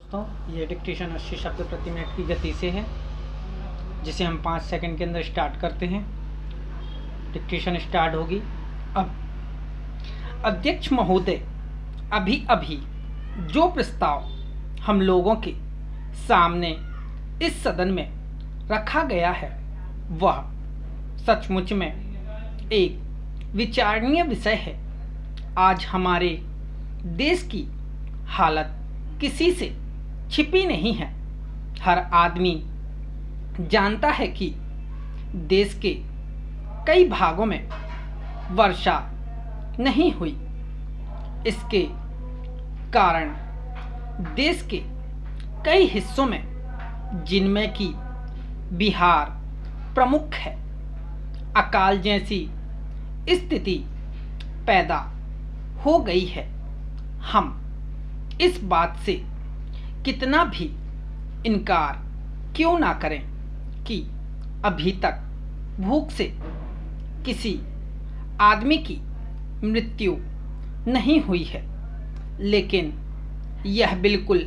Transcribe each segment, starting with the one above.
दोस्तों, ये डिक्टेशन 80 शब्द प्रति मिनट की गति से है, जिसे हम 5 सेकंड के अंदर स्टार्ट करते हैं। डिक्टेशन स्टार्ट होगी अब। अध्यक्ष महोदय, अभी अभी जो प्रस्ताव हम लोगों के सामने इस सदन में रखा गया है वह सचमुच में एक विचारणीय विषय है। आज हमारे देश की हालत किसी से छिपी नहीं है। हर आदमी जानता है कि देश के कई भागों में वर्षा नहीं हुई। इसके कारण देश के कई हिस्सों में, जिनमें कि बिहार प्रमुख है, अकाल जैसी स्थिति पैदा हो गई है। हम इस बात से कितना भी इनकार क्यों ना करें कि अभी तक भूख से किसी आदमी की मृत्यु नहीं हुई है, लेकिन यह बिल्कुल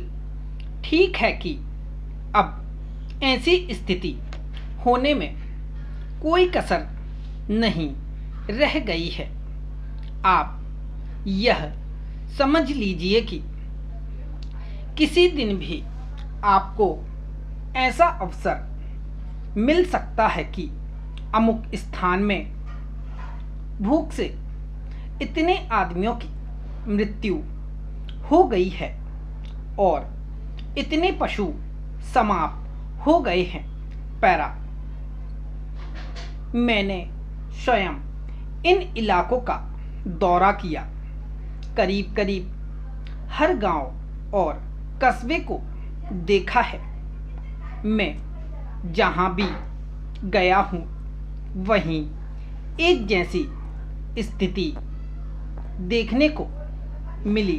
ठीक है कि अब ऐसी स्थिति होने में कोई कसर नहीं रह गई है। आप यह समझ लीजिए कि किसी दिन भी आपको ऐसा अवसर मिल सकता है कि अमुक स्थान में भूख से इतने आदमियों की मृत्यु हो गई है और इतने पशु समाप्त हो गए हैं। पैरा, मैंने स्वयं इन इलाकों का दौरा किया। करीब करीब हर गांव और कस्बे को देखा है। मैं जहां भी गया हूं वहीं एक जैसी स्थिति देखने को मिली।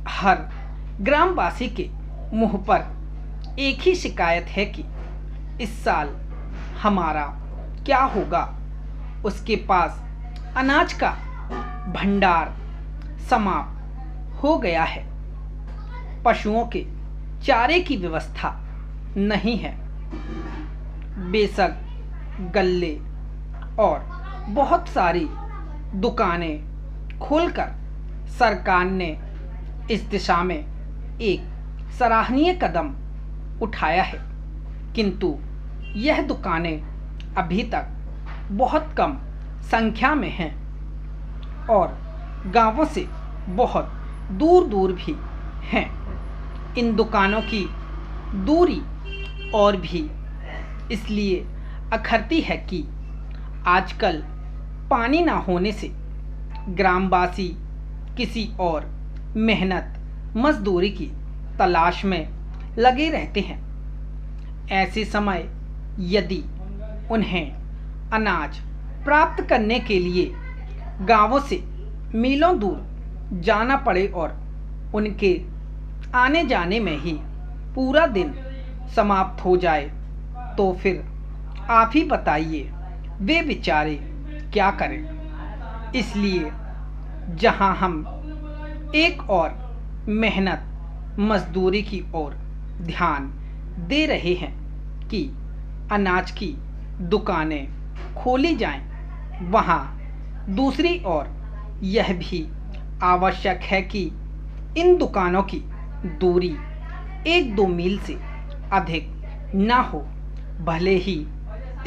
हर ग्रामवासी के मुंह पर एक ही शिकायत है कि इस साल हमारा क्या होगा। उसके पास अनाज का भंडार समाप्त हो गया है। पशुओं के चारे की व्यवस्था नहीं है। बेशक गल्ले और बहुत सारी दुकानें खोलकर सरकार ने इस दिशा में एक सराहनीय कदम उठाया है, किंतु यह दुकानें अभी तक बहुत कम संख्या में हैं और गांवों से बहुत दूर दूर भी हैं। इन दुकानों की दूरी और भी इसलिए अखरती है कि आजकल पानी ना होने से ग्रामवासी किसी और मेहनत मजदूरी की तलाश में लगे रहते हैं। ऐसे समय यदि उन्हें अनाज प्राप्त करने के लिए गांवों से मीलों दूर जाना पड़े और उनके आने जाने में ही पूरा दिन समाप्त हो जाए, तो फिर आप ही बताइए वे बेचारे क्या करें। इसलिए जहां हम एक और मेहनत मजदूरी की ओर ध्यान दे रहे हैं कि अनाज की दुकानें खोली जाएं, वहां दूसरी ओर यह भी आवश्यक है कि इन दुकानों की दूरी 1-2 मील से अधिक ना हो। भले ही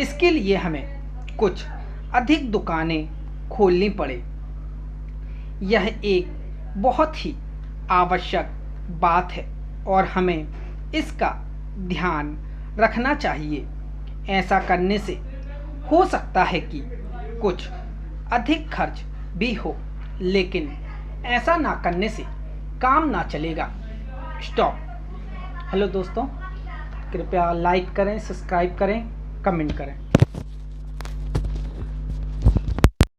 इसके लिए हमें कुछ अधिक दुकानें खोलनी पड़े। यह एक बहुत ही आवश्यक बात है और हमें इसका ध्यान रखना चाहिए। ऐसा करने से हो सकता है कि कुछ अधिक खर्च भी हो, लेकिन ऐसा ना करने से काम ना चलेगा। स्टॉप। हेलो दोस्तों, कृपया लाइक करें, सब्सक्राइब करें, कमेंट करें।